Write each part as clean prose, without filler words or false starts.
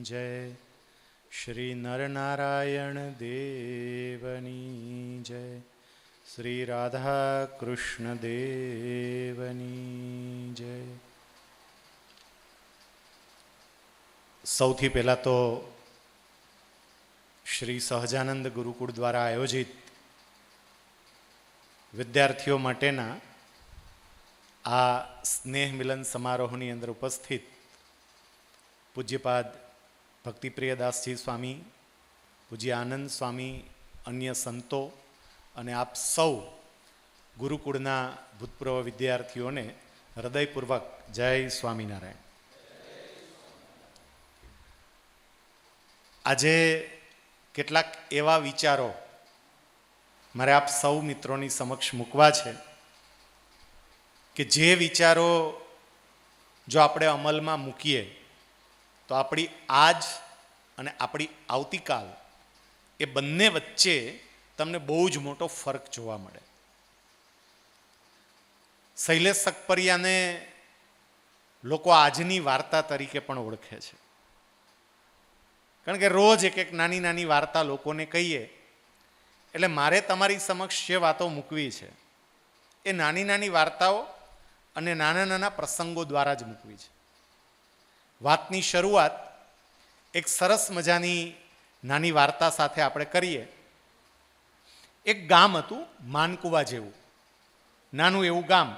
જય, શ્રી નરનારાયણ દેવની જય, શ્રી રાધા કૃષ્ણ દેવની જય. સૌથી પહેલાં તો શ્રી સહજાનંદ ગુરુકુળ દ્વારા આયોજિત વિદ્યાર્થીઓ માટેના આ સ્નેહ મિલન સમારોહની અંદર ઉપસ્થિત પૂજ્યપાદ ભક્તિપ્રિયદાસજી સ્વામી, પૂજ્ય આનંદ સ્વામી, અન્ય સંતો અને આપ સૌ ગુરુકુળના ભૂતપૂર્વ વિદ્યાર્થીઓને હૃદયપૂર્વક જય સ્વામિનારાયણ. આજે કેટલાક એવા વિચારો મારે આપ સૌ મિત્રોની સમક્ષ મૂકવા છે કે જે વિચારો જો આપણે અમલમાં મૂકીએ તો આપણી આજ અને આપણી આવતીકાલ એ બંને વચ્ચે તમને બહુ જ મોટો ફરક જોવા મળે. શૈલેષ સકપરિયાને લોકો આજની વાર્તા તરીકે પણ ઓળખે છે, કારણ કે રોજ એક એક નાની નાની વાર્તા લોકોને કહીએ. એટલે મારે તમારી સમક્ષ જે વાતો મૂકવી છે એ નાની નાની વાર્તાઓ અને નાના નાના પ્રસંગો દ્વારા જ મૂકવી છે. વાતની શરૂઆત એક સરસ મજાની નાની વાર્તા સાથે આપણે કરીએ. એક ગામ હતું, માનકુવા જેવું નાનું એવું ગામ,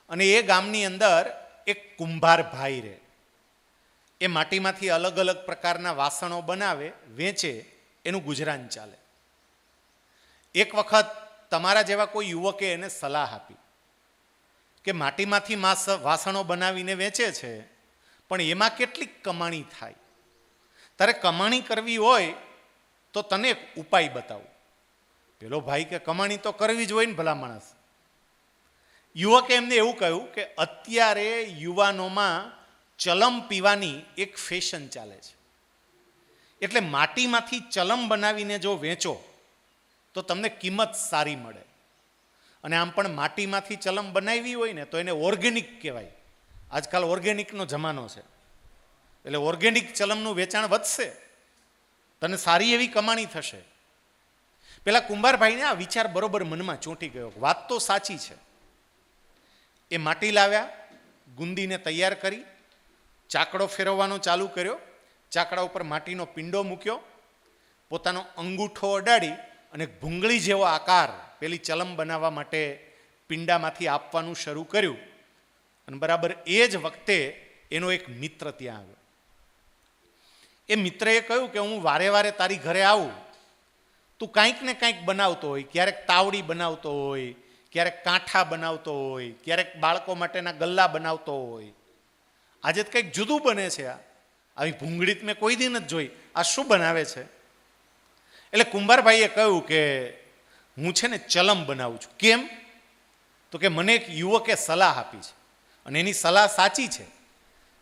અને એ ગામની અંદર એક કુંભાર ભાઈ રહે. એ માટીમાંથી અલગ અલગ પ્રકારના વાસણો બનાવે, વેચે, એનું ગુજરાન ચાલે. એક વખત તમારા જેવા કોઈ યુવકે એને સલાહ આપી કે માટીમાંથી વાસણો બનાવીને વેચે છે, પણ એમાં કેટલીક કમાણી થાય. તારે કમાણી કરવી હોય તો તને એક ઉપાય બતાવું. પેલો ભાઈ કે કમાણી તો કરવી જ હોય ને ભલા માણસ. યુવકે એમને એવું કહ્યું કે અત્યારે યુવાનોમાં ચલમ પીવાની એક ફેશન ચાલે છે, એટલે માટીમાંથી ચલમ બનાવીને જો વેચો તો તમને કિંમત સારી મળે. અને આમ પણ માટીમાંથી ચલમ બનાવી હોય ને તો એને ઓર્ગેનિક કહેવાય. આજકાલ ઓર્ગેનિકનો જમાનો છે, એટલે ઓર્ગેનિક ચલમનું વેચાણ વધશે, તને સારી એવી કમાણી થશે. પેલા કુંભારભાઈને આ વિચાર બરોબર મનમાં ચોંટી ગયો. વાત તો સાચી છે. એ માટી લાવ્યા, ગુંદીને તૈયાર કરી, ચાકડો ફેરવવાનો ચાલુ કર્યો. ચાકડા ઉપર માટીનો પિંડો મૂક્યો, પોતાનો અંગૂઠો અડાડી અને ભૂંગળી જેવો આકાર પેલી ચલમ બનાવવા માટે પિંડામાંથી આપવાનું શરૂ કર્યું. અને બરાબર એ જ વખતે એનો એક મિત્ર ત્યાં આવ્યો. એ મિત્રએ કહ્યું કે હું વારે વારે તારી ઘરે આવું, તું કાંઈક ને કાંઈક બનાવતો હોય, ક્યારેક તાવડી બનાવતો હોય, ક્યારેક કાંઠા બનાવતો હોય, ક્યારેક બાળકો માટેના ગલ્લા બનાવતો હોય. આજે તો કંઈક જુદું બને છે. આવી ભૂંગળી મેં કોઈ દી નથી જોઈ, આ શું બનાવે છે? એટલે કુંભારભાઈએ કહ્યું કે હું છે ને ચલમ બનાવું છું. કેમ? તો કે મને એક યુવકે સલાહ આપી છે અને એની સલાહ સાચી છે.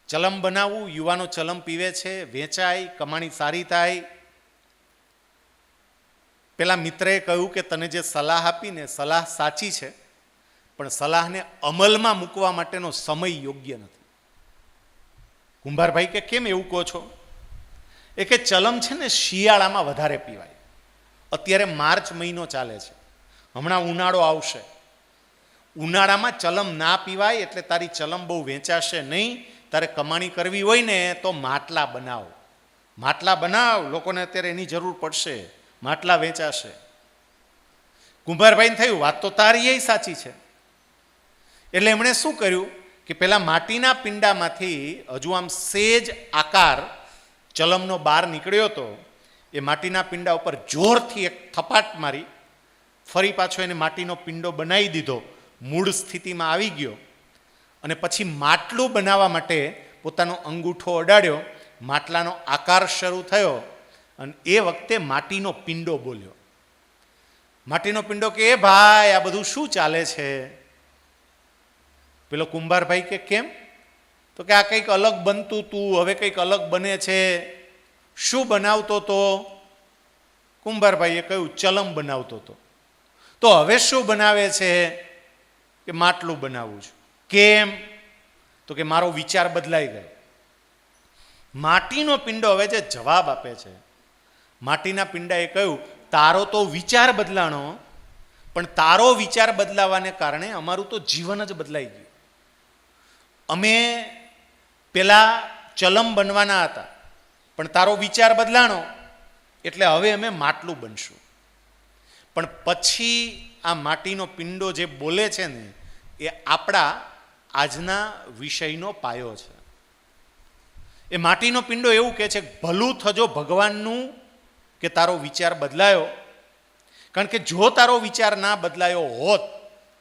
ચલમ બનાવવું, યુવાનો ચલમ પીવે છે, વેચાય, કમાણી સારી થાય. પેલા મિત્રએ કહ્યું કે તને જે સલાહ આપીને સલાહ સાચી છે, પણ સલાહને અમલમાં મૂકવા માટેનો સમય યોગ્ય નથી. કુંભારભાઈ કે કેમ એવું કહો છો? એ કે ચલમ છે ને શિયાળામાં વધારે પીવાય. અત્યારે માર્ચ મહિનો ચાલે છે, હમણાં ઉનાળો આવશે. ઉનાળામાં ચલમ ના પીવાય, એટલે તારી ચલમ બહુ વેચાશે નહીં. તારે કમાણી કરવી હોય ને તો માટલા બનાવ. માટલા બનાવ, લોકોને અત્યારે એની જરૂર પડશે, માટલા વેચાશે. કુંભારભાઈને થયું વાત તો તારી એ સાચી છે. એટલે એમણે શું કર્યું કે પેલા માટીના પિંડામાંથી હજુ આમ સેજ આકાર ચલમનો બહાર નીકળ્યો હતો. એ માટીના પિંડા ઉપર જોરથી એક થપાટ મારી, ફરી પાછો એને માટીનો પિંડો બનાવી દીધો, મૂળ સ્થિતિમાં આવી ગયો. અને પછી માટલું બનાવવા માટે પોતાનો અંગૂઠો અડાડ્યો, માટલાનો આકાર શરૂ થયો. અને એ વખતે માટીનો પિંડો બોલ્યો. માટીનો પિંડો કે એ ભાઈ આ બધું શું ચાલે છે? પેલો કુંભારભાઈ કે કેમ? તો કે આ કંઈક અલગ બનતું તું, હવે કંઈક અલગ બને છે. શું બનાવતો તો? કુંભારભાઈએ કહ્યું ચલમ બનાવતો હતો. તો હવે શું બનાવે છે? કે માટલું બનાવું છું. કેમ? તો કે મારો વિચાર બદલાઈ ગયો. માટીનો પિંડો હવે જે જવાબ આપે છે, માટીના પિંડાએ કહ્યું, તારો તો વિચાર બદલાણો, પણ તારો વિચાર બદલાવાને કારણે અમારું તો જીવન જ બદલાઈ ગયું. અમે પેલા ચલમ બનવાના હતા, પણ તારો વિચાર બદલાણો એટલે હવે અમે માટલું બનશું. પણ પછી આ માટીનો પિંડો જે બોલે છે ને, એ આપણા આજના વિષયનો પાયો છે. એ માટીનો પિંડો એવું કહે છે, ભલું થજો ભગવાનનું કે તારો વિચાર બદલાયો. કારણ કે જો તારો વિચાર ના બદલાયો હોત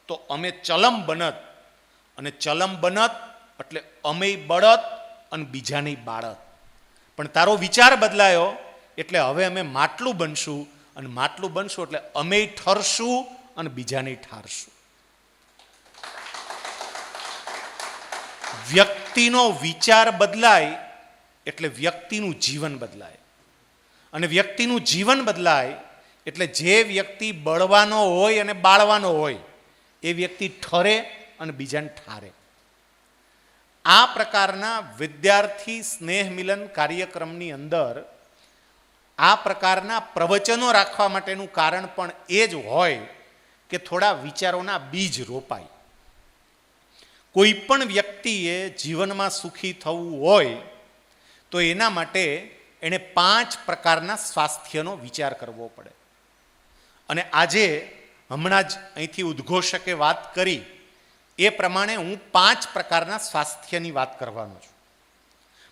તો અમે ચલમ બનત, અને ચલમ બનત એટલે અમે બળત અને બીજાની બાળત. પણ તારો વિચાર બદલાયો એટલે હવે અમે માટલું બનશું, અને માટલું બનશું એટલે અમે ઠરશું અને બીજાને ઠારશું. વ્યક્તિનો વિચાર બદલાય એટલે વ્યક્તિનું જીવન બદલાય, અને વ્યક્તિનું જીવન બદલાય એટલે જે વ્યક્તિ બળવાનો હોય અને બાળવાનો હોય એ વ્યક્તિ ઠરે અને બીજાને ઠારે. આ પ્રકારના વિદ્યાર્થી સ્નેહ મિલન કાર્યક્રમની અંદર આ પ્રકારના પ્રવચનો રાખવા માટેનું કારણ પણ એ જ હોય કે થોડા વિચારોના બીજ રોપાય. કોઈ પણ વ્યક્તિએ જીવનમાં સુખી થવું હોય તો એના માટે એણે 5 પ્રકારના સ્વાસ્થ્યનો વિચાર કરવો પડે. અને આજે હમણાં જ અહીંથી ઉદ્ઘોષકે વાત કરી એ પ્રમાણે હું 5 પ્રકારના સ્વાસ્થ્યની વાત કરવાનો છું.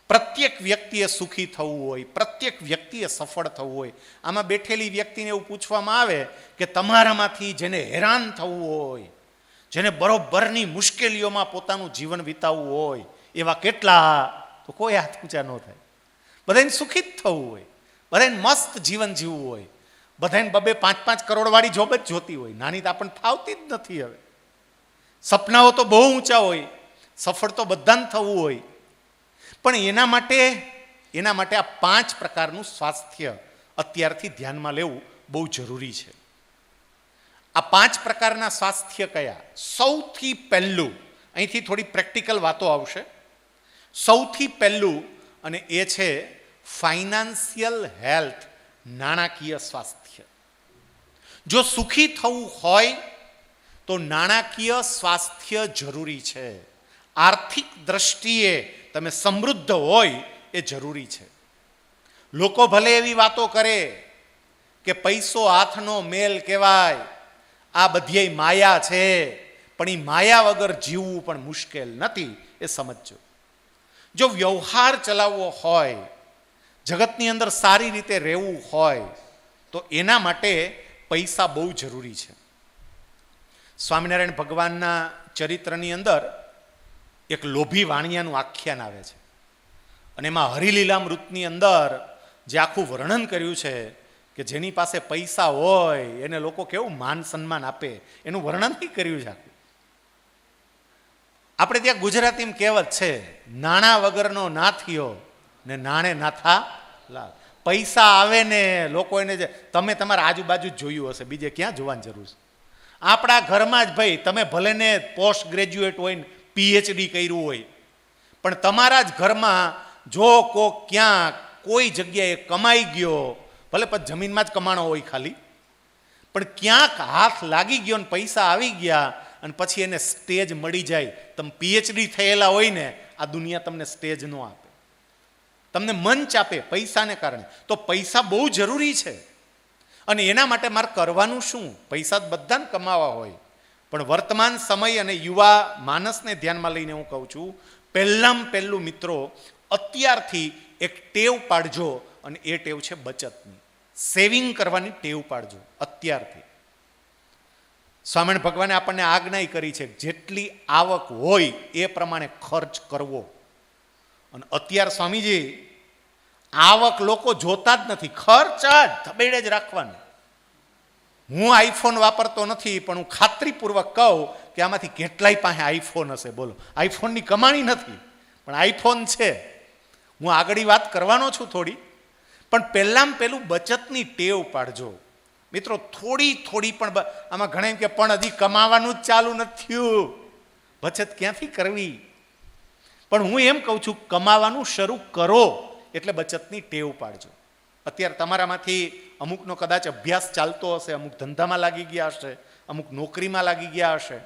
પ્રત્યેક વ્યક્તિએ સુખી થવું હોય, પ્રત્યેક વ્યક્તિએ સફળ થવું હોય. આમાં બેઠેલી વ્યક્તિને એવું પૂછવામાં આવે કે તમારામાંથી જેને હેરાન થવું હોય, જેને બરોબરની મુશ્કેલીઓમાં પોતાનું જીવન વિતાવવું હોય, એવા કેટલા? તો કોઈ હાથ ઊંચા ન થાય. બધાને સુખી જ થવું હોય, બધાને મસ્ત જીવન જીવવું હોય, બધાને 2-5 કરોડવાળી જોબ જ જોતી હોય. નાની તો આપણને ફાવતી જ નથી. હવે સપનાઓ તો બહુ ઊંચા હોય, સફળ તો બધાને થવું હોય. પણ એના માટે આ 5 પ્રકારનું સ્વાસ્થ્ય અત્યારથી ધ્યાનમાં લેવું બહુ જરૂરી છે. આ 5 પ્રકારના સ્વાસ્થ્ય કયા? સૌથી પહેલું, અહીંથી થોડી પ્રેક્ટિકલ વાતો આવશે. સૌથી પહેલું, અને એ છે ફાઇનાન્શિયલ હેલ્થ, નાણાકીય સ્વાસ્થ્ય. જો સુખી થવું હોય તો નાણાકીય સ્વાસ્થ્ય જરૂરી છે. આર્થિક દ્રષ્ટિએ તમે સમૃદ્ધ હોય એ જરૂરી છે. લોકો ભલે એવી વાતો કરે કે પૈસો હાથનો મેલ કહેવાય, આ બધી માયા છે, પણ એ માયા વગર જીવવું પણ મુશ્કેલ નથી, એ સમજજો. જો વ્યવહાર ચલાવવો હોય, જગતની અંદર સારી રીતે રહેવું હોય તો એના માટે પૈસા બહુ જરૂરી છે. સ્વામિનારાયણ ભગવાનના ચરિત્રની અંદર એક લોભી વાણિયાનું આખ્યાન આવે છે, અને એમાં હરિલીલામૃતની અંદર જે આખું વર્ણન કર્યું છે કે જેની પાસે પૈસા હોય એને લોકો કેવું માન સન્માન આપે, એનું વર્ણન કર્યું છે આખું. આપણે ત્યાં ગુજરાતીમાં કહેવત છે, નાણાં વગરનો ના થયો ને નાણે નાથા લાલ. પૈસા આવે ને લોકો એને જે તમે તમારા આજુબાજુ જ જોયું હશે, બીજે ક્યાં જોવાની જરૂર છે? આપણા ઘરમાં જ ભાઈ, તમે ભલે ને પોસ્ટ ગ્રેજ્યુએટ હોય ને PhD કર્યું હોય, પણ તમારા જ ઘરમાં જો કોક ક્યાંક કોઈ જગ્યાએ કમાઈ ગયો, ભલે પછી જમીનમાં જ કમાણો હોય ખાલી, પણ ક્યાંક હાથ લાગી ગયો ને પૈસા આવી ગયા, અને પછી એને સ્ટેજ મળી જાય. તમે PhD થયેલા હોય ને, આ દુનિયા તમને સ્ટેજ ન આપે, તમને મંચ આપે પૈસાને કારણે. તો પૈસા બહુ જરૂરી છે. અને એના માટે મારે કરવાનું શું? પૈસા બધાને કમાવા હોય, પણ વર્તમાન સમય અને યુવા માનસને ધ્યાનમાં લઈને હું કહું છું, પહેલું મિત્રો, અત્યારથી એક ટેવ પાડજો, અને એ ટેવ છે બચતની. સેવિંગ કરવાની ટેવ પાડજો અત્યારથી. સ્વામિનારાયણ ભગવાને આપણને આજ્ઞા કરી છે જેટલી આવક હોય એ પ્રમાણે ખર્ચ કરવો. અને અત્યાર સ્વામીજી આવક લોકો જોતા જ નથી, ખર્ચ જ ધબેડે જ રાખવાનો. હું આઈફોન વાપરતો નથી, પણ હું ખાતરીપૂર્વક કહું કે આમાંથી કેટલાય પાસે આઈફોન હશે. બોલો, આઈફોનની કમાણી નથી, પણ આઈફોન છે. હું આગળ વાત કરવાનો છું થોડી, પણ પહેલું બચતની ટેવ પાડજો મિત્રો. થોડી પણ, આમાં ઘણા એમ કે પણ હજી કમાવાનું જ ચાલુ નથી થયું, બચત ક્યાંથી કરવી? પણ હું એમ કહું છું, કમાવાનું શરૂ કરો એટલે બચતની ટેવ પાડજો. અત્યારે તમારામાંથી અમુકનો કદાચ અભ્યાસ ચાલતો હશે, અમુક ધંધામાં લાગી ગયા હશે, અમુક નોકરીમાં લાગી ગયા હશે.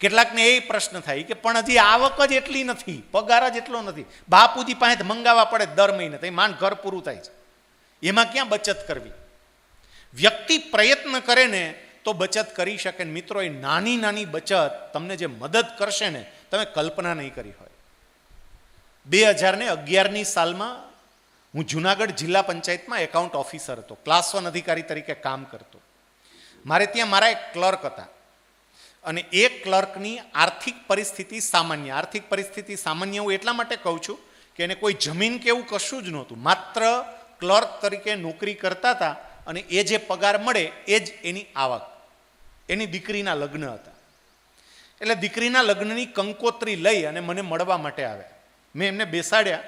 કેટલાકને એ પ્રશ્ન થાય કે પણ હજી આવક જ એટલી નથી, પગાર જ એટલો નથી, બાપુજી પાસે મંગાવવા પડે દર મહિને, તો માન ઘર પૂરું થાય છે, એમાં ક્યાં બચત કરવી? વ્યક્તિ પ્રયત્ન કરે ને તો બચત કરી શકે. મિત્રો, એ નાની નાની બચત તમને જે મદદ કરશે ને, તમે કલ્પના નહીં કરી હોય. 2011ની સાલમાં હું જુનાગઢ જિલ્લા પંચાયતમાં એકાઉન્ટ ઓફિસર હતો, ક્લાસ 1 અધિકારી તરીકે કામ કરતો. મારે ત્યાં મારા એક ક્લર્ક હતા અને એ ક્લર્કની આર્થિક પરિસ્થિતિ સામાન્ય. આર્થિક પરિસ્થિતિ સામાન્ય હું એટલા માટે કહું છું કે એને કોઈ જમીન કે એવું કશું જ નહોતું, માત્ર ક્લર્ક તરીકે નોકરી કરતા હતા અને એ જે પગાર મળે એ જ એની આવક. એની દીકરીના લગ્ન હતા, એટલે દીકરીના લગ્નની કંકોત્રી લઈ અને મને મળવા માટે આવ્યા. મેં એમને બેસાડ્યા.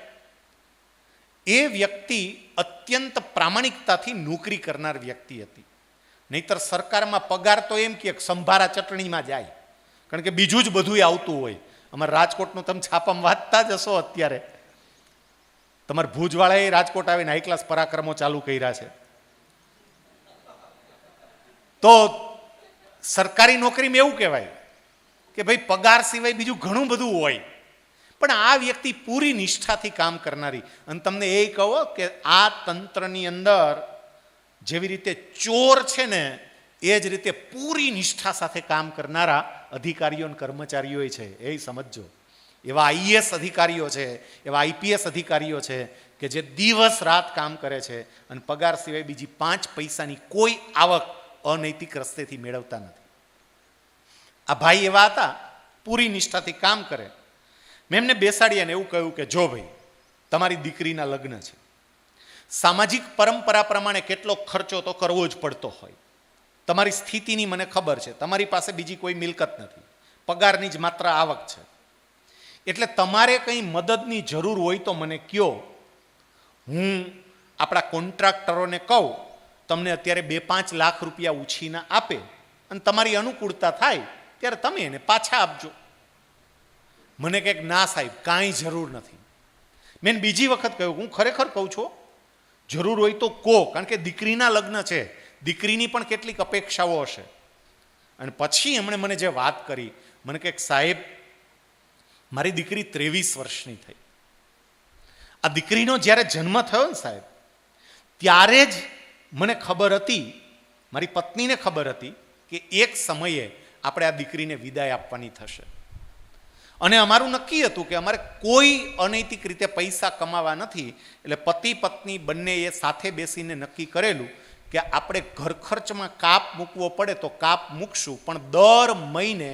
એ વ્યક્તિ અત્યંત પ્રામાણિકતાથી નોકરી કરનાર વ્યક્તિ હતી. નહીતર સરકારમાં પગાર તો એમ કે સંભારા ચટણીમાં જાય, કારણ કે બીજું જ બધું આવતું હોય. અમારા રાજકોટનું તમે છાપામાં વાંચતા જ હશો, અત્યારે તમારે ભુજવાળાએ રાજકોટ આવીને હાઈ ક્લાસ પરાક્રમો ચાલુ કર્યા છે. તો સરકારી નોકરીમાં એવું કહેવાય કે ભાઈ પગાર સિવાય બીજું ઘણું બધું હોય, પણ આ વ્યક્તિ પૂરી નિષ્ઠાથી કામ કરનારી. અને તમને એ કહો કે આ તંત્રની અંદર જેવી રીતે ચોર છે ને, એ જ રીતે પૂરી નિષ્ઠા સાથે કામ કરનારા અધિકારીઓ અને કર્મચારીઓ છે. એ સમજો, એવા આઈએએસ અધિકારીઓ છે, એવા આઈપીએસ અધિકારીઓ છે કે જે દિવસ રાત કામ કરે છે અને પગાર સિવાય બીજી 5 પૈસાની કોઈ આવક અનૈતિક રસ્તેથી મેળવતા નથી. આ ભાઈ એવા હતા, પૂરી નિષ્ઠાથી કામ કરે. મેં એમને બેસાડ્યા ને એવું કહ્યું કે જો ભાઈ, તમારી દીકરીના લગ્ન છે, સામાજિક પરંપરા પ્રમાણે કેટલો ખર્ચો તો કરવો જ પડતો હોય. તમારી સ્થિતિની મને ખબર છે, તમારી પાસે બીજી કોઈ મિલકત નથી, પગારની જ માત્ર આવક છે, એટલે તમારે કંઈ મદદની જરૂર હોય તો મને કહો. હું આપણા કોન્ટ્રાક્ટરોને કહું, તમને અત્યારે 2-5 લાખ રૂપિયા ઉછીના આપે અને તમારી અનુકૂળતા થાય ત્યારે તમે એને પાછા આપજો. મને કંઈક ના સાહેબ, કાંઈ જરૂર નથી. મેં બીજી વખત કહ્યું, હું ખરેખર કહું છું, જરૂર હોય તો કહો, કારણ કે દીકરીના લગ્ન છે, દીકરીની પણ કેટલીક અપેક્ષાઓ હશે. અને પછી એમણે મને જે વાત કરી, મને કહે સાહેબ, મારી દીકરી 23 વર્ષની થઈ. આ દીકરીનો જ્યારે જન્મ થયો ને સાહેબ, ત્યારે જ મને ખબર હતી, મારી પત્નીને ખબર હતી કે એક સમયે આપણે આ દીકરીને વિદાય આપવાની થશે. અને અમારું નક્કી હતું કે અમારે કોઈ અનૈતિક રીતે પૈસા કમાવા નથી. એટલે પતિ પત્ની બંનેએ સાથે બેસીને નક્કી કરેલું કે આપણે ઘર ખર્ચમાં કાપ મૂકવો પડે તો કાપ મૂકશું, પણ દર મહિને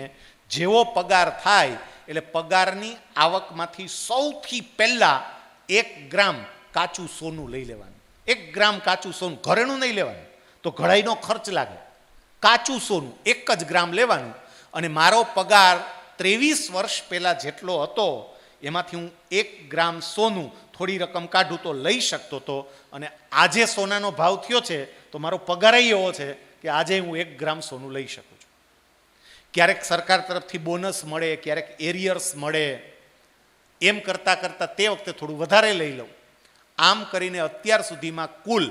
જેવો પગાર થાય એટલે પગારની આવકમાંથી સૌથી પહેલાં 1 ગ્રામ કાચું સોનું લઈ લેવાનું. 1 ગ્રામ કાચું સોનું, ઘરેણું નહીં લેવાનું, તો ઘડાઈનો ખર્ચ લાગે. કાચું સોનું 1 જ ગ્રામ લેવાનું. અને મારો પગાર 23 વર્ષ પહેલાં જેટલો હતો એમાંથી હું 1 ગ્રામ સોનું થોડી રકમ કાઢું તો લઈ શકતો હતો. અને આજે સોનાનો ભાવ થયો છે તો મારો પગાર એવો છે કે આજે હું 1 ગ્રામ સોનું લઈ શકું છું. ક્યારેક સરકાર તરફથી બોનસ મળે, ક્યારેક એરિયર્સ મળે, એમ કરતાં કરતાં તે વખતે થોડું વધારે લઈ લઉં. આમ કરીને અત્યાર સુધીમાં કુલ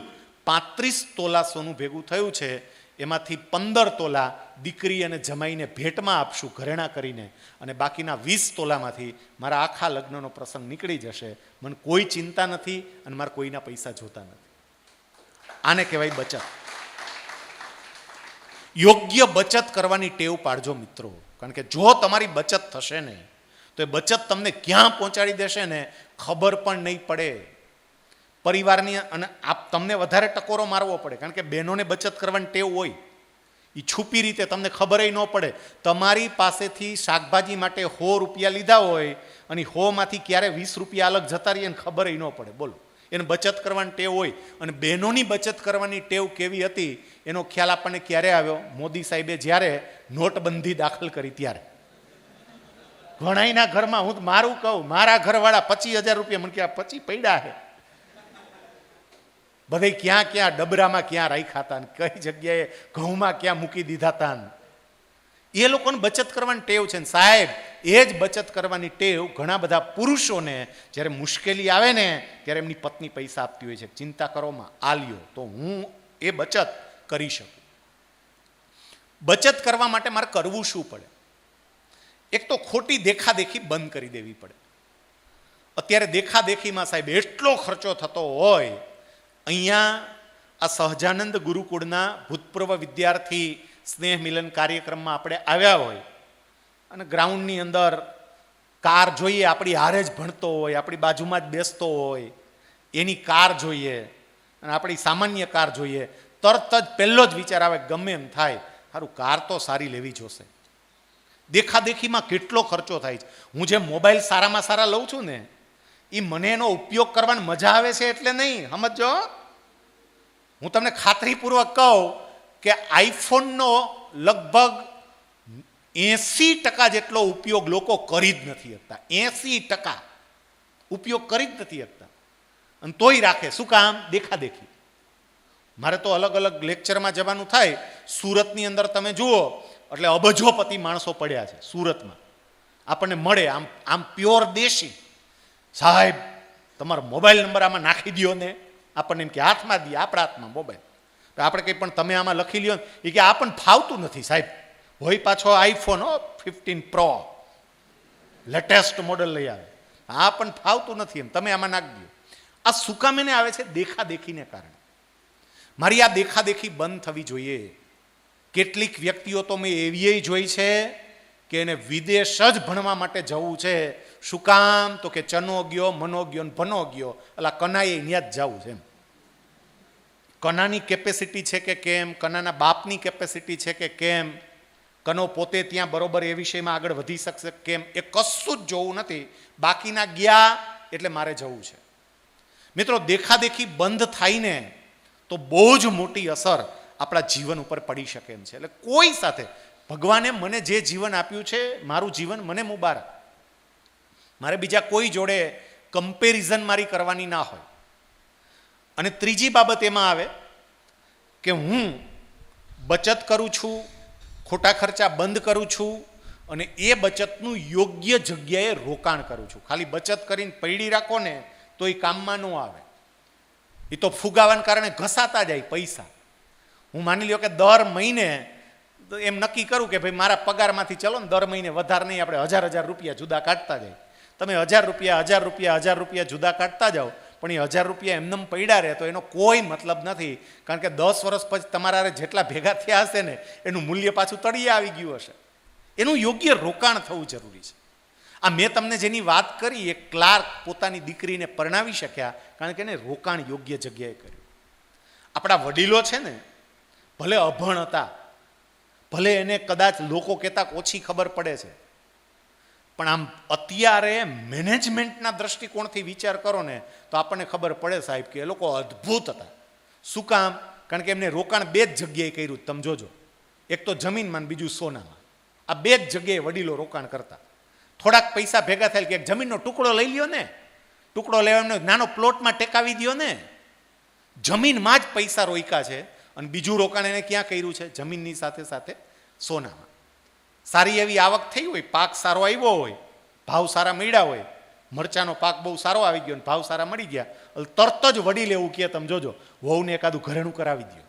35 તોલા સોનું ભેગું થયું છે. એમાંથી 15 તોલા દીકરી અને જમાઈને ભેટમાં આપશું ઘરેણા કરીને, અને બાકીના 20 તોલામાંથી મારા આખા લગ્નનો પ્રસંગ નીકળી જશે. મને કોઈ ચિંતા નથી અને મારે કોઈના પૈસા જોતા નથી. આને કહેવાય બચત. યોગ્ય બચત કરવાની ટેવ પાડજો મિત્રો, કારણ કે જો તમારી બચત થશે ને તો એ બચત તમને ક્યાં પહોંચાડી દેશે ને ખબર પણ નહીં પડે. પરિવારની અને તમને વધારે ટકોરો મારવો પડે, કારણ કે બહેનોને બચત કરવાની ટેવ હોય, એ છુપી રીતે તમને ખબર ન પડે. તમારી પાસેથી શાકભાજી માટે 100 રૂપિયા લીધા હોય અને 100માંથી ક્યારે 20 રૂપિયા અલગ જતા રહીએ ને ખબર ન પડે. બોલો, એને બચત કરવાની ટેવ હોય. અને બહેનોની બચત કરવાની ટેવ કેવી હતી એનો ખ્યાલ આપણને ક્યારે આવ્યો? મોદી સાહેબે જ્યારે નોટબંધી દાખલ કરી ત્યારે. ઘણાઈના ઘરમાં, હું મારું કહું, મારા ઘરવાળા 25,000 રૂપિયા મને કે 25 પડ્યા છે. બધે ક્યાં ક્યાં ડબરામાં ક્યાં રાખ્યા હતા, કઈ જગ્યાએ ઘઉંમાં ક્યાં મૂકી દીધા હતા. એ લોકોને બચત કરવાની ટેવ છે ને સાહેબ, એ જ બચત કરવાની ટેવ ઘણા બધા પુરુષોને જ્યારે મુશ્કેલી આવે ને ત્યારે એમની પત્ની પૈસા આપતી હોય છે, ચિંતા કરોમાં આ લ્યો તો હું એ બચત કરી શકું. બચત કરવા માટે મારે કરવું શું પડે? એક તો ખોટી દેખાદેખી બંધ કરી દેવી પડે. અત્યારે દેખાદેખીમાં સાહેબ એટલો ખર્ચો થતો હોય. અહીંયા આ સહજાનંદ ગુરુકુળના ભૂતપૂર્વ વિદ્યાર્થી સ્નેહ મિલન કાર્યક્રમમાં આપણે આવ્યા હોય અને ગ્રાઉન્ડની અંદર કાર જોઈએ, આપણી હારે જ ભણતો હોય, આપણી બાજુમાં જ બેસતો હોય, એની કાર જોઈએ અને આપણી સામાન્ય કાર જોઈએ, તરત જ પહેલો જ વિચાર આવે ગમે એમ થાય સારું કાર તો સારી લેવી જોશે. દેખાદેખીમાં કેટલો ખર્ચો થાય છે. હું જે મોબાઈલ સારામાં સારા લઉં છું ને એ મને એનો ઉપયોગ કરવાની મજા આવે છે એટલે નહીં, સમજો. હું તમને ખાતરીપૂર્વક કહું કે આઈફોનનો લગભગ 80% જેટલો ઉપયોગ લોકો કરી જ નથી શકતા. 80% ઉપયોગ કરી જ નથી શકતા અને તોય રાખે. શું કામ? દેખાદેખી. મારે તો અલગ અલગ લેક્ચરમાં જવાનું થાય. સુરતની અંદર તમે જુઓ એટલે અબજોપતિ માણસો પડ્યા છે સુરતમાં. આપણને મળે આમ આમ પ્યોર દેશી, સાહેબ તમારો મોબાઈલ નંબર આમાં નાખી દો ને. આપણને એમ કે હાથમાં દઈએ, આપણા હાથમાં મોબાઈલ. આપણે કંઈ પણ તમે આમાં લખી લ્યો એ કે આપણને ફાવતું નથી સાહેબ. હોય પાછો આઈફોન 15 પ્રો લેટેસ્ટ મોડલ લઈ આવે, આ પણ ફાવતું નથી એમ તમે આમાં નાખી દો. આ શું કામ એને આવે છે? દેખાદેખીને કારણે. મારી આ દેખાદેખી બંધ થવી જોઈએ. કેટલીક વ્યક્તિઓ તો મેં એવી જોઈ છે કે એને વિદેશ જ ભણવા માટે જવું છે. શું કામ? તો કે ચનો ગયો, મનો ગયો ને ભનો ગયો, એટલે કનાએ ત્યાં જ જવું છે એમ. કનાની કેપેસિટી છે કે કેમ, કનાના બાપની કેપેસિટી છે કે કેમ, કનો પોતે ત્યાં બરોબર એ વિષયમાં આગળ વધી શકશે કેમ, એ કશું જ જોવું નથી. બાકીના ગયા એટલે મારે જવું છે. મિત્રો, દેખાદેખી બંધ થાય ને તો બહુ જ મોટી અસર આપણા જીવન ઉપર પડી શકે એમ છે. એટલે કોઈ સાથે ભગવાને મને જે જીવન આપ્યું છે, મારું જીવન મને મુબારક. મારે બીજા કોઈ જોડે કમ્પેરિઝન મારી કરવાની ના હોય. અને ત્રીજી બાબત એમાં આવે કે હું બચત કરું છું, ખોટા ખર્ચા બંધ કરું છું અને એ બચતનું યોગ્ય જગ્યાએ રોકાણ કરું છું. ખાલી બચત કરીને પૈડી રાખો ને તો એ કામમાં ન આવે. એ તો ફુગાવાના કારણે ઘસાતા જાય પૈસા. હું માની લ્યો કે દર મહિને એમ નક્કી કરું કે ભાઈ મારા પગારમાંથી ચલો ને દર મહિને વધારે નહીં, આપણે 1000 રૂપિયા જુદા કાઢતા જાય. તમે 1000 રૂપિયા જુદા કાઢતા જાઓ પણ એ 1000 રૂપિયા એમનેમ પડ્યા રહે તો એનો કોઈ મતલબ નથી. કારણ કે 10 વર્ષ પછી તમારા જેટલા ભેગા થયા હશે ને એનું મૂલ્ય પાછું તળિયે આવી ગયું હશે. એનું યોગ્ય રોકાણ થવું જરૂરી છે. આ મેં તમને જેની વાત કરી એ ક્લાર્ક પોતાની દીકરીને પરણાવી શક્યા કારણ કે એને રોકાણ યોગ્ય જગ્યાએ કર્યું. આપણા વડીલો છે ને ભલે અભણ હતા, ભલે એને કદાચ લોકો કહેતા ઓછી ખબર પડે છે, પણ આમ અત્યારે મેનેજમેન્ટના દ્રષ્ટિકોણથી વિચાર કરો ને તો આપણને ખબર પડે સાહેબ કે એ લોકો અદ્ભુત હતા. શું કામ? કારણ કે એમને રોકાણ બે જ જગ્યાએ કર્યું. તમે જોજો, એક તો જમીનમાં બીજું સોનામાં. આ બે જ જગ્યાએ વડીલો રોકાણ કરતા. થોડાક પૈસા ભેગા થાય કે એક જમીનનો ટુકડો લઈ લ્યો ને, ટુકડો લેવાનો નાનો પ્લોટમાં ટેકાવી દો ને. જમીનમાં જ પૈસા રોક્યા છે અને બીજું રોકાણ એને ક્યાં કર્યું છે? જમીનની સાથે સાથે સોનામાં. સારી એવી આવક થઈ હોય, પાક સારો આવ્યો હોય, ભાવ સારા મળ્યા હોય, મરચાનો પાક બહુ સારો આવી ગયો, ભાવ સારા મળી ગયા, તરત જ વડીલ એવું કહે, તમે જોજો, વહુને એકાદું ઘરેણું કરાવી દો.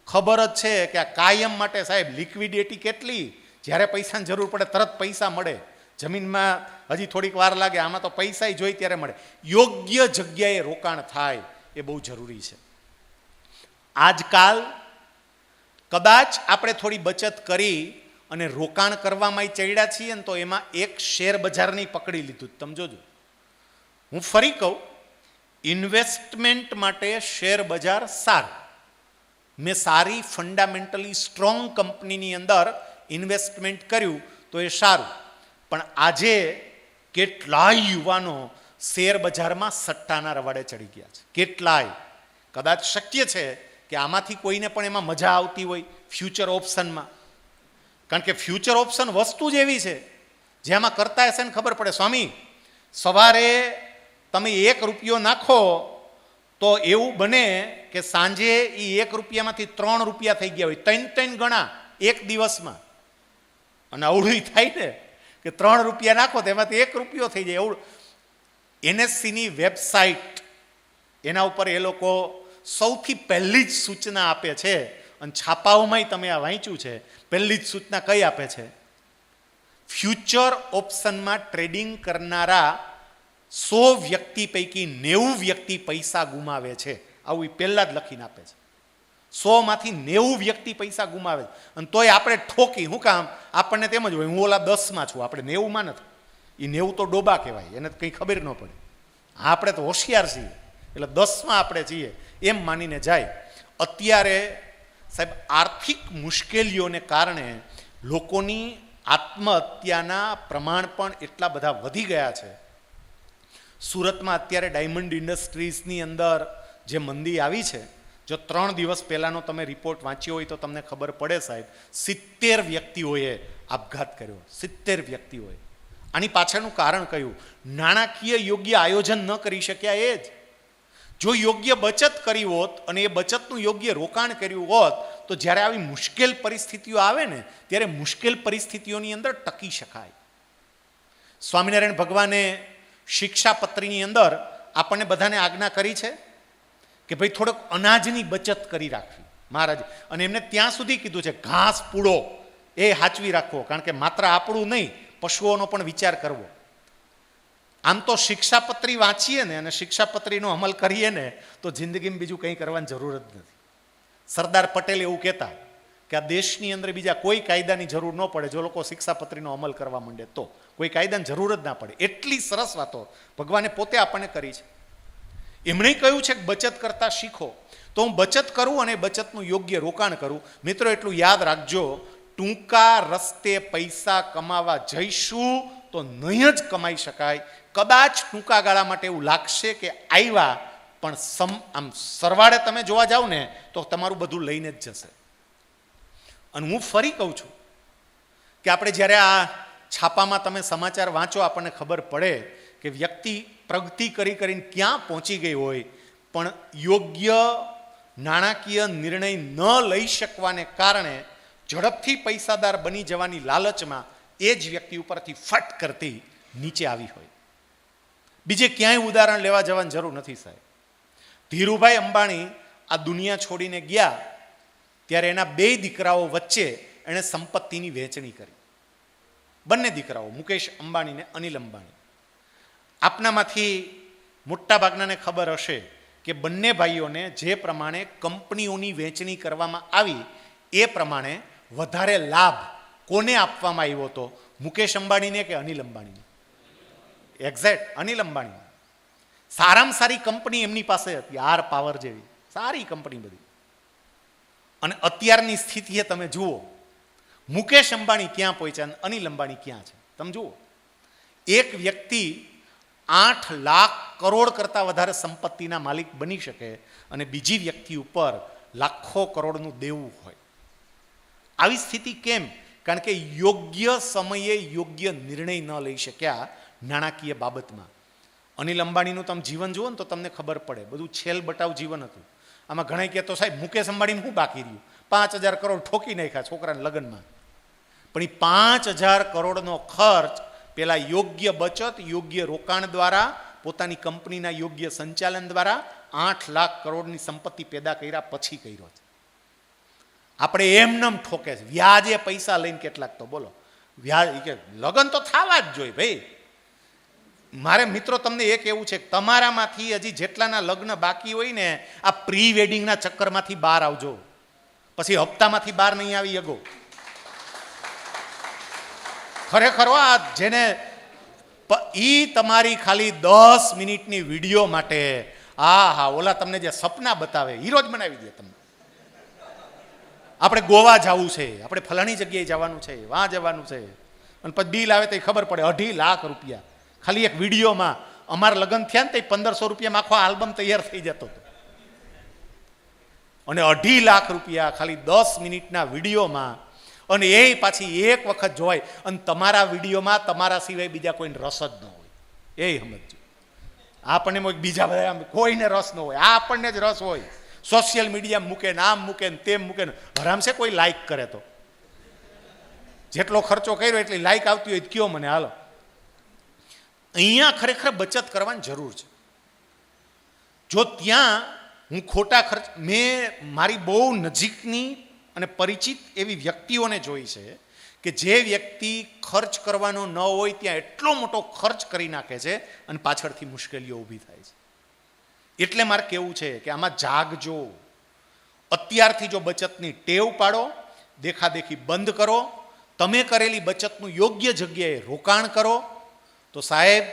ખબર જ છે કે આ કાયમ માટે સાહેબ લિક્વિડિટી કેટલી, જ્યારે પૈસાની જરૂર પડે તરત પૈસા મળે. જમીનમાં હજી થોડીક વાર લાગે, આમાં તો પૈસા જોઈ ત્યારે મળે. યોગ્ય જગ્યાએ રોકાણ થાય એ બહુ જરૂરી છે. આજકાલ કદાચ આપણે થોડી બચત કરી અને રોકાણ કરવામાં ચડ્યા છીએ ને તો એમાં એક શેર બજારની પકડી લીધું. તમે જોજો, હું ફરી કહું, ઇન્વેસ્ટમેન્ટ માટે શેર બજાર સારું. મેં સારી ફંડામેન્ટલી સ્ટ્રોંગ કંપનીની અંદર ઇન્વેસ્ટમેન્ટ કર્યું તો એ સારું. પણ આજે કેટલાય યુવાનો શેર બજારમાં સટ્ટાના રવાડે ચડી ગયા છે. કેટલાય. કદાચ શક્ય છે કે આમાંથી કોઈને પણ એમાં મજા આવતી હોય ફ્યુચર ઓપ્શનમાં. કારણ કે ફ્યુચર ઓપ્શન વસ્તુ જ એવી છે જેમાં કરતા હશે ને ખબર પડે. સ્વામી, સવારે તમે 1 રૂપિયો નાખો તો એવું બને કે સાંજે એ 1 રૂપિયામાંથી 3 રૂપિયા થઈ ગયા હોય, 3 ગણા એક દિવસમાં. અને અવળું થાય ને કે 3 રૂપિયા નાખો તેમાંથી 1 રૂપિયો થઈ જાય. એવું NSCની વેબસાઇટ, એના ઉપર એ લોકો સૌથી પહેલી જ સૂચના આપે છે, અને છાપાઓમાંય તમે આ વાંચ્યું છે. પહેલી જ સૂચના કઈ આપે છે? ફ્યુચર ઓપ્શનમાં ટ્રેડિંગ કરનારા 100 વ્યક્તિ પૈકી 90 વ્યક્તિ પૈસા ગુમાવે છે. આવું એ પહેલા જ લખીને આપે છે. 100 માંથી 90 વ્યક્તિ પૈસા ગુમાવે છે, અને તોય આપણે ઠોકી. શું કામ? આપણને તેમ જ હોય, હું ઓલા 10માં છું, આપણે 90માં નથી. એ 90 તો ડોબા કહેવાય, એને કંઈ ખબર ન પડે. આપણે તો હોશિયાર છીએ, એટલે 10માં આપણે છીએ એમ માનીને જાય. અત્યારે સાહેબ આર્થિક મુશ્કેલીઓને કારણે લોકોની આત્મહત્યાના પ્રમાણ પણ એટલા બધા વધી ગયા છે. સુરતમાં અત્યારે ડાયમંડ ઇન્ડસ્ટ્રીઝની અંદર જે મંદી આવી છે, જો 3 દિવસ પહેલાંનો તમે રિપોર્ટ વાંચ્યો હોય તો તમને ખબર પડે સાહેબ, 70 વ્યક્તિઓએ આપઘાત કર્યો. 70 વ્યક્તિઓએ. આની પાછળનું કારણ કયું? નાણાકીય યોગ્ય આયોજન ન કરી શક્યા. એ જ. જો યોગ્ય બચત કરી હોત અને એ બચતનું યોગ્ય રોકાણ કર્યું હોત તો જ્યારે આવી મુશ્કેલ પરિસ્થિતિઓ આવે ને ત્યારે મુશ્કેલ પરિસ્થિતિઓની અંદર ટકી શકાય. સ્વામિનારાયણ ભગવાને શિક્ષાપત્રીની અંદર આપણને બધાને આજ્ઞા કરી છે કે ભાઈ થોડોક અનાજની બચત કરી રાખવી મહારાજ. અને એમને ત્યાં સુધી કીધું છે ઘાસ પૂળો એ હાચવી રાખવો, કારણ કે માત્ર આપણું નહીં, પશુઓનો પણ વિચાર કરવો. આમ તો શિક્ષાપત્રી વાંચીએ ને અને શિક્ષાપત્રીનો અમલ કરીએ ને તો જિંદગીમાં બીજું કંઈ કરવાની જરૂર જ નથી. સરદાર પટેલ એવું કહેતા કે આ દેશની અંદર બીજા કોઈ કાયદાની જરૂર ન પડે, જો લોકો શિક્ષાપત્રીનો અમલ કરવા માંડે તો કોઈ કાયદાની જરૂર જ ના પડે. એટલી સરસ વાતો ભગવાને પોતે આપણને કરી છે. એમણે કહ્યું છે કે બચત કરતા શીખો. તો હું બચત કરું અને બચતનું યોગ્ય રોકાણ કરું. મિત્રો એટલું યાદ રાખજો, ટૂંકા રસ્તે પૈસા કમાવા જઈશું તો નહીં જ કમાઈ શકાય. કદાચ ટૂંકા ગાળા માટે એવું લાગશે કે આવ્યા, પણ આમ સરવાળે તમે જોવા જાવ ને તો તમારું બધું લઈને જ જશે. અને હું ફરી કહું છું કે આપણે જ્યારે આ છાપામાં તમે સમાચાર વાંચો, આપણને ખબર પડે કે વ્યક્તિ પ્રગતિ કરીને ક્યાં પહોંચી ગઈ હોય, પણ યોગ્ય નાણાકીય નિર્ણય ન લઈ શકવાને કારણે ઝડપથી પૈસાદાર બની જવાની લાલચમાં એ જ વ્યક્તિ ઉપરથી ફટ કરતી નીચે આવી હોય. બીજે ક્યાંય ઉદાહરણ લેવા જવાની જરૂર નથી સાહેબ. ધીરુભાઈ અંબાણી આ દુનિયા છોડીને ગયા ત્યારે એના 2 દીકરાઓ વચ્ચે એણે સંપત્તિની વહેંચણી કરી. બંને દીકરાઓ, મુકેશ અંબાણી ને અનિલ અંબાણી. આપનામાંથી મોટાભાગનાને ખબર હશે કે બંને ભાઈઓને જે પ્રમાણે કંપનીઓની વહેંચણી કરવામાં આવી એ પ્રમાણે વધારે લાભ કોને આપવામાં આવ્યો હતો? મુકેશ અંબાણીને કે અનિલ અંબાણીને? એક્ઝેક્ટ અનિલ અંબાણી. સારામાં સારી કંપની એમની પાસે હતી, આર પાવર જેવી સારી કંપની બધી. અને અત્યારની સ્થિતિએ તમે જુઓ, મુકેશ અંબાણી ક્યાં પહોંચ્યા અને અનિલ અંબાણી ક્યાં છે તમે જુઓ. એક વ્યક્તિ 8 લાખ કરોડ કરતાં વધારે સંપત્તિના માલિક બની શકે અને બીજી વ્યક્તિ ઉપર લાખો કરોડનું દેવું હોય. આવી સ્થિતિ કેમ? કારણ કે યોગ્ય સમયે યોગ્ય નિર્ણય ન લઈ શક્યા નાણાકીય બાબતમાં. અનિલ અંબાણીનું તમે જીવન જુઓ ને તો તમને ખબર પડે, બધું છેલ બટાવ જીવન હતું. આમાં ઘણા કહેતો સાહેબ મુકેશ અંબાણીને શું બાકી રહ્યું? 5000 કરોડ ઠોકી નાખ્યા છોકરાના લગ્નમાં. પણ એ 5000 કરોડનો ખર્ચ પેલા યોગ્ય બચત, યોગ્ય રોકાણ દ્વારા, પોતાની કંપનીના યોગ્ય સંચાલન દ્વારા 8 લાખ કરોડની સંપત્તિ પેદા કર્યા પછી કર્યો છે. આપણે એમનેમ ઠોકે છે વ્યાજે પૈસા લઈને કેટલાક તો બોલો વ્યાજ કે લગ્ન તો થવા જ જોઈએ ભાઈ. મારે મિત્રો તમને એ કહેવું છે કે તમારામાંથી હજી જેટલાના લગ્ન બાકી હોય ને આ પ્રી વેડિંગના ચક્કરમાંથી બહાર આવજો, પછી હપ્તામાંથી બહાર નહીં આવી શકો. ખરેખર આ જેને તમારી ખાલી 10 મિનિટની વિડીયો માટે ઓલા તમને જે સપના બતાવે હીરો જ બનાવી દે તમને. આપણે ગોવા જવું છે, આપણે ફલાણી જગ્યાએ જવાનું છે, વાં જવાનું છે, અને પછી બિલ આવે તો ખબર પડે 2.5 લાખ રૂપિયા ખાલી એક વિડીયોમાં. અમારા લગ્ન થયા ને તો 1500 રૂપિયામાં આખો આલ્બમ તૈયાર થઈ જતો હતો. અને 2.5 લાખ રૂપિયા ખાલી 10 મિનિટના વિડીયોમાં, અને એ પાછી એક વખત જોવાય. અને તમારા વિડીયોમાં તમારા સિવાય બીજા કોઈને રસ જ ન હોય, એ સમજજો. આપણને બીજા બધા કોઈને રસ ન હોય, આ આપણને જ રસ હોય. સોશિયલ મીડિયા મૂકે ને આમ મૂકે ને તેમ મૂકે ને હરામ છે કોઈ લાઈક કરે તો. જેટલો ખર્ચો કર્યો એટલી લાઈક આવતી હોય કયો મને, હાલો. અહીંયા ખરેખર બચત કરવાની જરૂર છે. જો ત્યાં હું ખોટા ખર્ચ, મેં મારી બહુ નજીકની અને પરિચિત એવી વ્યક્તિઓને જોઈ છે કે જે વ્યક્તિ ખર્ચ કરવાનો ન હોય ત્યાં એટલો મોટો ખર્ચ કરી નાખે છે અને પાછળથી મુશ્કેલીઓ ઊભી થાય છે. એટલે મારે કહેવું છે કે આમાં જાગજો. અત્યારથી જો બચતની ટેવ પાડો, દેખાદેખી બંધ કરો, તમે કરેલી બચતનું યોગ્ય જગ્યાએ રોકાણ કરો, તો સાહેબ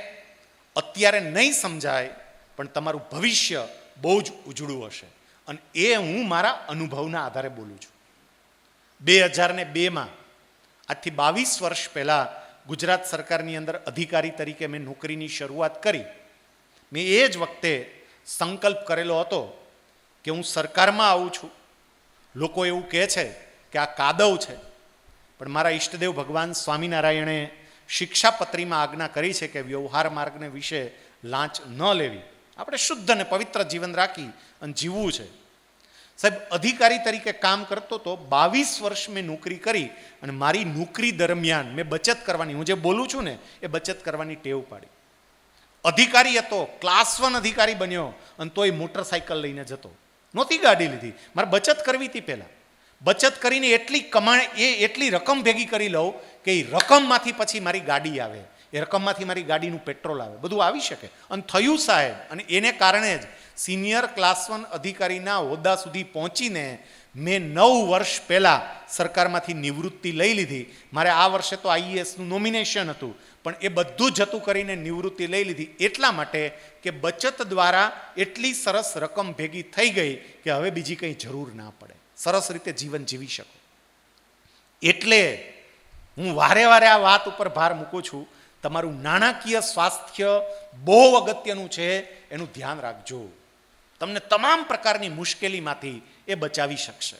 અત્યારે નહીં સમજાય પણ તમારું ભવિષ્ય બહુ જ ઉજળું હશે. અને એ હું મારા અનુભવના આધારે બોલું છું. 2002માં, આજથી 22 વર્ષ પહેલાં ગુજરાત સરકારની અંદર અધિકારી તરીકે મેં નોકરીની શરૂઆત કરી. મેં એ જ વખતે સંકલ્પ કરેલો હતો કે હું સરકારમાં આવું છું. લોકો એવું કહે છે કે આ કાદવ છે, પણ મારા ઈષ્ટદેવ ભગવાન સ્વામિનારાયણે શિક્ષાપત્રીમાં આજ્ઞા કરી છે કે વ્યવહાર માર્ગને વિશે લાંચ ન લેવી. આપણે શુદ્ધ અને પવિત્ર જીવન રાખી અને જીવવું છે. સાહેબ, અધિકારી તરીકે કામ કરતો તો 22 વર્ષ મેં નોકરી કરી અને મારી નોકરી દરમિયાન મેં બચત કરવાની, હું જે બોલું છું ને એ બચત કરવાની ટેવ પાડી. અધિકારી હતો, ક્લાસ 1 અધિકારી બન્યો અને તોય મોટરસાઇકલ લઈને જતો, નહોતી ગાડી લીધી. મારે બચત કરવી હતી. પહેલાં બચત કરીને એટલી રકમ ભેગી કરી લઉં કે એ રકમમાંથી પછી મારી ગાડી આવે, એ રકમમાંથી મારી ગાડીનું પેટ્રોલ આવે, બધું આવી શકે. અને થયું સાહેબ. અને એને કારણે જ સિનિયર ક્લાસ 1 અધિકારીના હોદ્દા સુધી પહોંચીને મેં 9 વર્ષ પહેલાં સરકારમાંથી નિવૃત્તિ લઈ લીધી. મારે આ વર્ષે તો આઈએએસનું નોમિનેશન હતું, પણ એ બધું જતું કરીને નિવૃત્તિ લઈ લીધી. એટલા માટે કે બચત દ્વારા એટલી સરસ રકમ ભેગી થઈ ગઈ કે હવે બીજી કંઈ જરૂર ના પડે, સરસ રીતે જીવન જીવી શકો. એટલે હું વારે વારે આ વાત ઉપર ભાર મૂકું છું, તમારું નાણાકીય સ્વાસ્થ્ય બહુ અગત્યનું છે, એનું ધ્યાન રાખજો. તમને તમામ પ્રકારની મુશ્કેલીમાંથી એ બચાવી શકશે.